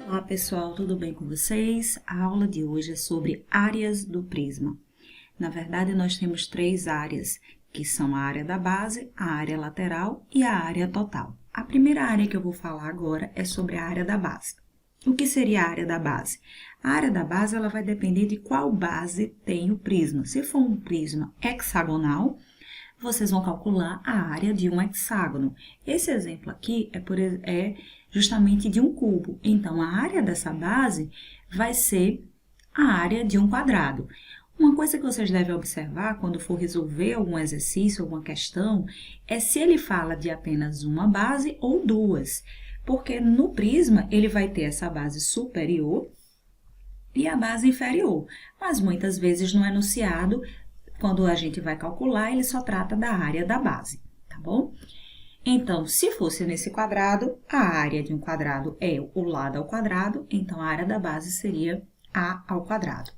Olá pessoal, tudo bem com vocês? A aula de hoje é sobre áreas do prisma. Na verdade, nós temos três áreas, que são a área da base, a área lateral e a área total. A primeira área que eu vou falar agora é sobre a área da base. O que seria a área da base? A área da base ela vai depender de qual base tem o prisma. Se for um prisma hexagonal, vocês vão calcular a área de um hexágono. Esse exemplo aqui é justamente de um cubo. Então, a área dessa base vai ser a área de um quadrado. Uma coisa que vocês devem observar quando for resolver algum exercício, alguma questão, é se ele fala de apenas uma base ou duas. Porque no prisma, ele vai ter essa base superior e a base inferior. Mas muitas vezes no enunciado, quando a gente vai calcular, ele só trata da área da base, tá bom? Então, se fosse nesse quadrado, a área de um quadrado é o lado ao quadrado, então a área da base seria A ao quadrado.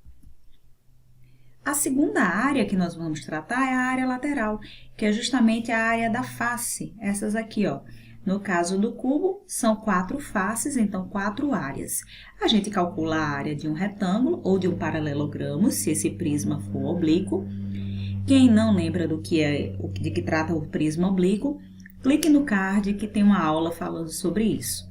A segunda área que nós vamos tratar é a área lateral, que é justamente a área da face, essas aqui, ó. No caso do cubo, são 4 faces, então 4 áreas. A gente calcula a área de um retângulo ou de um paralelogramo, se esse prisma for oblíquo. Quem não lembra de que trata o prisma oblíquo, clique no card que tem uma aula falando sobre isso.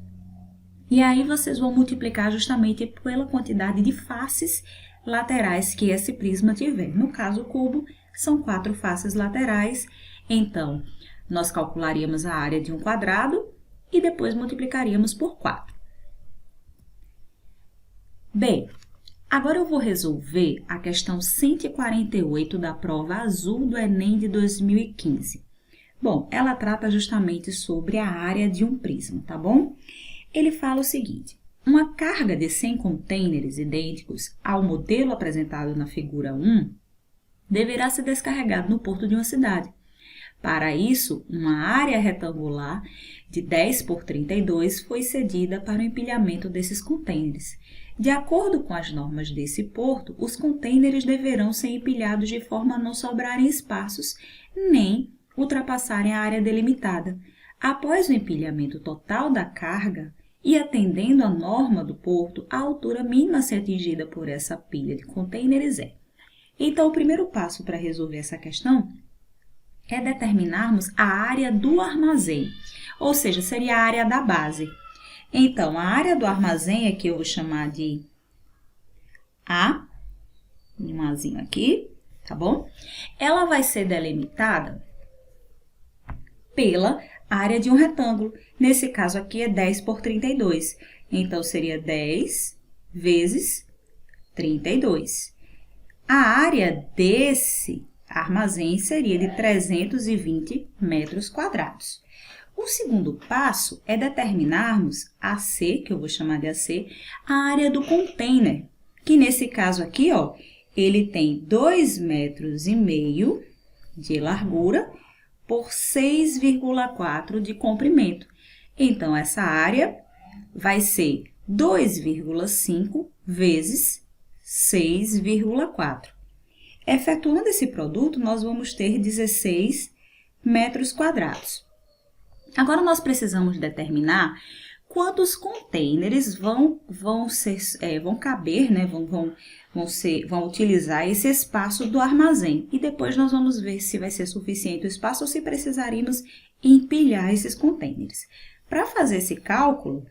E aí vocês vão multiplicar justamente pela quantidade de faces laterais que esse prisma tiver. No caso, o cubo são 4 faces laterais, então nós calcularíamos a área de um quadrado e depois multiplicaríamos por 4. Bem, agora eu vou resolver a questão 148 da prova azul do Enem de 2015. Bom, ela trata justamente sobre a área de um prisma, tá bom? Ele fala o seguinte: uma carga de 100 contêineres idênticos ao modelo apresentado na figura 1 deverá ser descarregado no porto de uma cidade. Para isso, uma área retangular de 10 por 32 foi cedida para o empilhamento desses contêineres. De acordo com as normas desse porto, os contêineres deverão ser empilhados de forma a não sobrarem espaços, nem ultrapassarem a área delimitada. Após o empilhamento total da carga e atendendo à norma do porto, a altura mínima a ser atingida por essa pilha de contêineres é. Então, o primeiro passo para resolver essa questão é determinarmos a área do armazém, ou seja, seria a área da base. Então, a área do armazém aqui eu vou chamar de A, um Azinho aqui, tá bom? Ela vai ser delimitada pela área de um retângulo. Nesse caso aqui é 10 por 32. Então, seria 10 vezes 32. A área desse armazém seria de 320 metros quadrados. O segundo passo é determinarmos AC, que eu vou chamar de AC, a área do container, que nesse caso aqui, ó, ele tem 2,5 metros de largura por 6,4 de comprimento. Então, essa área vai ser 2,5 vezes 6,4. Efetuando esse produto, nós vamos ter 16 metros quadrados. Agora, nós precisamos determinar quantos contêineres vão caber, né? vão utilizar esse espaço do armazém. E depois nós vamos ver se vai ser suficiente o espaço ou se precisaríamos empilhar esses contêineres. Para fazer esse cálculo,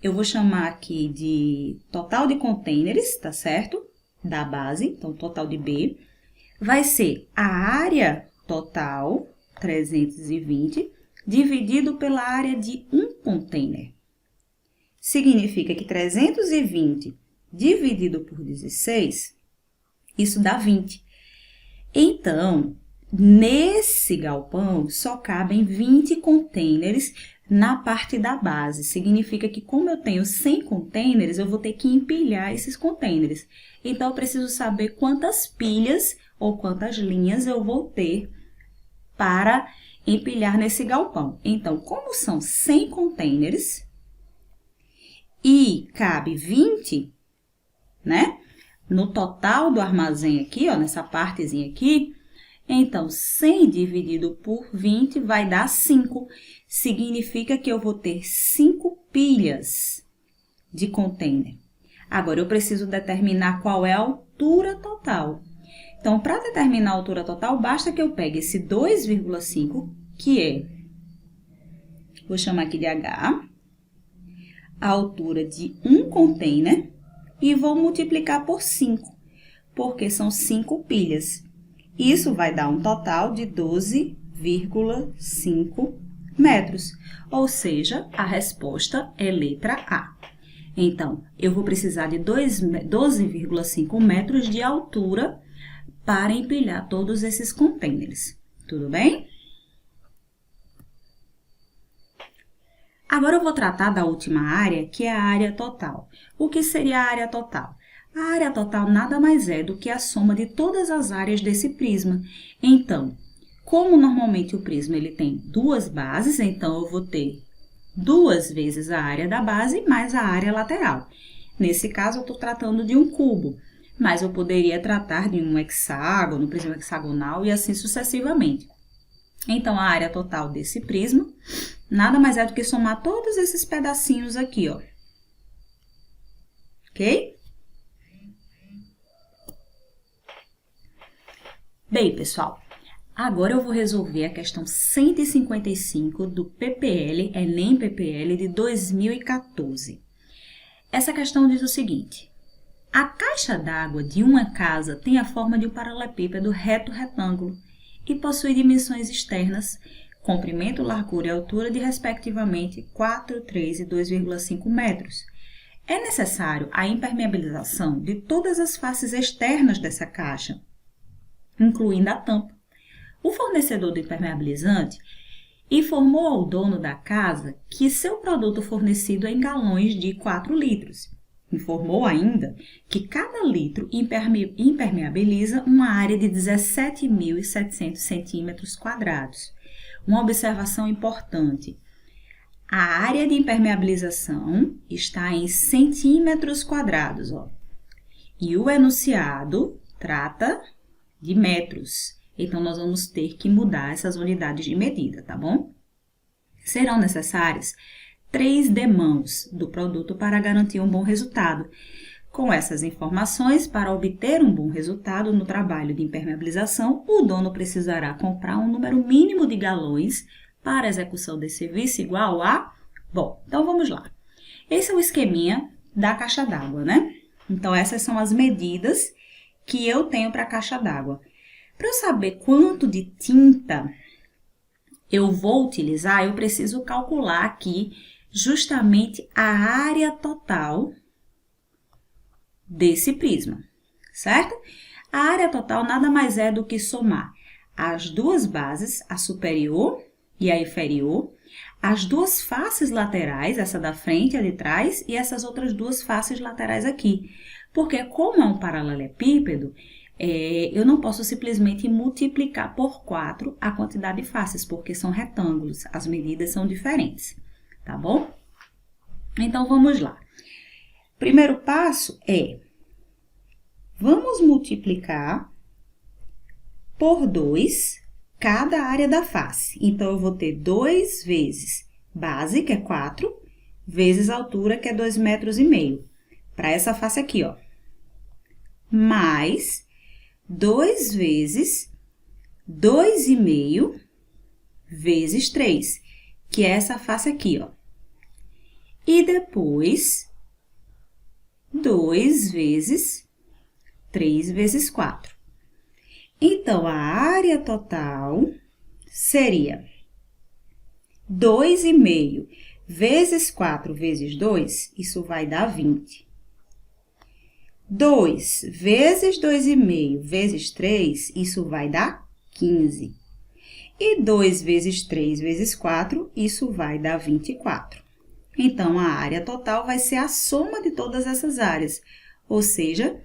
eu vou chamar aqui de total de contêineres, tá certo? Da base, então total de B, vai ser a área total, 320, dividido pela área de um container. Significa que 320 dividido por 16, isso dá 20. Então, nesse galpão só cabem 20 contêineres na parte da base. Significa que como eu tenho 100 contêineres, eu vou ter que empilhar esses contêineres. Então, eu preciso saber quantas pilhas ou quantas linhas eu vou ter para empilhar nesse galpão. Então, como são 100 contêineres e cabe 20, né? No total do armazém aqui, ó, nessa partezinha aqui, então 100 dividido por 20 vai dar 5. Significa que eu vou ter 5 pilhas de container. Agora, eu preciso determinar qual é a altura total. Então, para determinar a altura total, basta que eu pegue esse 2,5, que é, vou chamar aqui de H, a altura de um container, e vou multiplicar por 5, porque são 5 pilhas. Isso vai dar um total de 12,5 metros, ou seja, a resposta é letra A. Então, eu vou precisar de 12,5 metros de altura para empilhar todos esses contêineres. Tudo bem? Agora eu vou tratar da última área, que é a área total. O que seria a área total? A área total nada mais é do que a soma de todas as áreas desse prisma. Então, como normalmente o prisma ele tem duas bases, então eu vou ter 2 vezes a área da base mais a área lateral. Nesse caso, eu estou tratando de um cubo, mas eu poderia tratar de um hexágono, prisma hexagonal e assim sucessivamente. Então, a área total desse prisma nada mais é do que somar todos esses pedacinhos aqui, ó. Ok? Bem, pessoal, agora eu vou resolver a questão 155 do PPL, Enem PPL de 2014. Essa questão diz o seguinte: a caixa d'água de uma casa tem a forma de um paralelepípedo reto-retângulo e possui dimensões externas, comprimento, largura e altura de, respectivamente, 4, 3 e 2,5 metros. É necessário a impermeabilização de todas as faces externas dessa caixa, incluindo a tampa. O fornecedor do impermeabilizante informou ao dono da casa que seu produto fornecido é em galões de 4 litros. Informou ainda que cada litro impermeabiliza uma área de 17.700 centímetros quadrados. Uma observação importante: a área de impermeabilização está em centímetros quadrados, ó. E o enunciado trata de metros. Então, nós vamos ter que mudar essas unidades de medida, tá bom? Serão necessárias 3 demãos do produto para garantir um bom resultado. Com essas informações, para obter um bom resultado no trabalho de impermeabilização, o dono precisará comprar um número mínimo de galões para a execução desse serviço igual a... Bom, então vamos lá. Esse é o esqueminha da caixa d'água, né? Então, essas são as medidas que eu tenho para a caixa d'água. Para eu saber quanto de tinta eu vou utilizar, eu preciso calcular aqui justamente a área total desse prisma, certo? A área total nada mais é do que somar as duas bases, a superior e a inferior, as duas faces laterais, essa da frente e a de trás, e essas outras duas faces laterais aqui. Porque como é um paralelepípedo, eu não posso simplesmente multiplicar por 4 a quantidade de faces, porque são retângulos, as medidas são diferentes, tá bom? Então, vamos lá. Primeiro passo é, vamos multiplicar por 2 cada área da face. Então, eu vou ter 2 vezes base, que é 4, vezes altura, que é 2,5 metros. Para essa face aqui, ó. Mais 2 vezes 2,5 vezes 3, que é essa face aqui, ó. E depois, 2 vezes 3 vezes 4. Então, a área total seria 2,5 vezes 4 vezes 2, isso vai dar 20. 2 vezes 2,5 vezes 3, isso vai dar 15. E 2 vezes 3 vezes 4, isso vai dar 24. Então, a área total vai ser a soma de todas essas áreas, ou seja,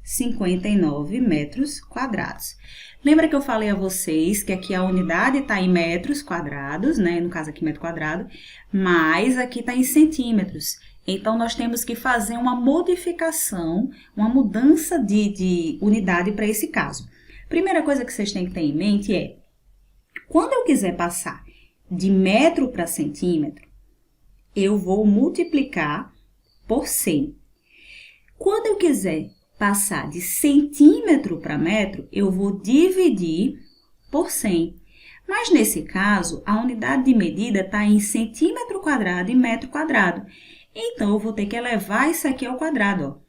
59 metros quadrados. Lembra que eu falei a vocês que aqui a unidade está em metros quadrados, né? No caso aqui, metro quadrado, mas aqui está em centímetros. Então, nós temos que fazer uma modificação, uma mudança de unidade para esse caso. Primeira coisa que vocês têm que ter em mente é, quando eu quiser passar de metro para centímetro, eu vou multiplicar por 100. Quando eu quiser passar de centímetro para metro, eu vou dividir por 100. Mas, nesse caso, a unidade de medida está em centímetro quadrado e metro quadrado. Então, eu vou ter que elevar isso aqui ao quadrado, ó.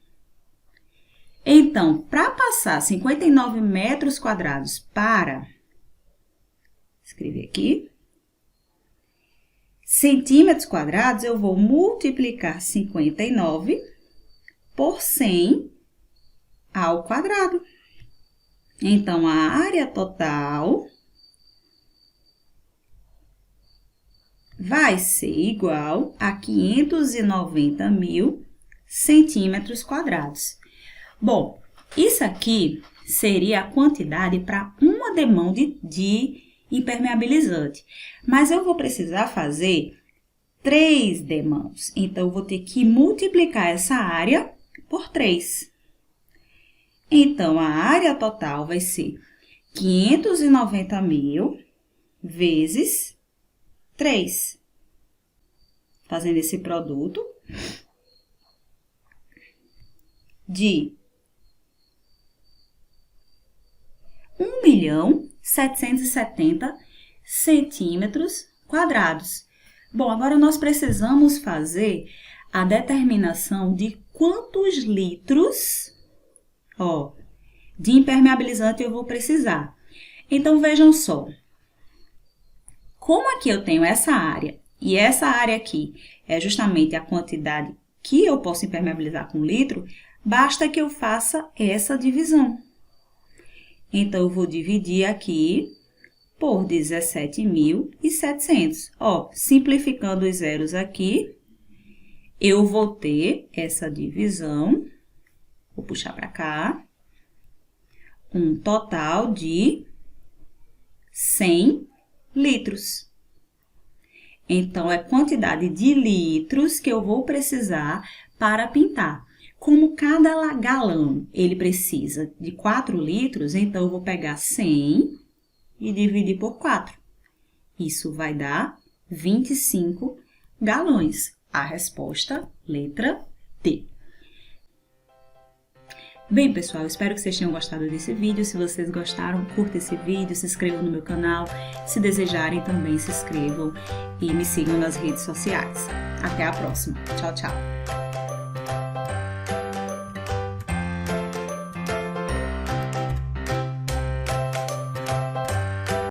Então, para passar 59 metros quadrados para, escrever aqui, centímetros quadrados, eu vou multiplicar 59 por 100 ao quadrado. Então, a área total vai ser igual a 590 mil centímetros quadrados. Bom, isso aqui seria a quantidade para uma demão de impermeabilizante. Mas eu vou precisar fazer 3 demãos. Então, eu vou ter que multiplicar essa área por 3. Então, a área total vai ser 590 mil vezes 3. Fazendo esse produto de 1.770 centímetros quadrados. Bom, agora nós precisamos fazer a determinação de quantos litros, ó, de impermeabilizante eu vou precisar. Então, vejam só. Como aqui eu tenho essa área e essa área aqui é justamente a quantidade que eu posso impermeabilizar com litro, basta que eu faça essa divisão. Então, eu vou dividir aqui por 17.700. Ó, simplificando os zeros aqui, eu vou ter essa divisão, vou puxar para cá, um total de 100 litros. Então, é quantidade de litros que eu vou precisar para pintar. Como cada galão ele precisa de 4 litros, então eu vou pegar 100 e dividir por 4. Isso vai dar 25 galões. A resposta, letra D. Bem, pessoal, espero que vocês tenham gostado desse vídeo. Se vocês gostaram, curta esse vídeo, se inscrevam no meu canal. Se desejarem, também se inscrevam e me sigam nas redes sociais. Até a próxima. Tchau, tchau!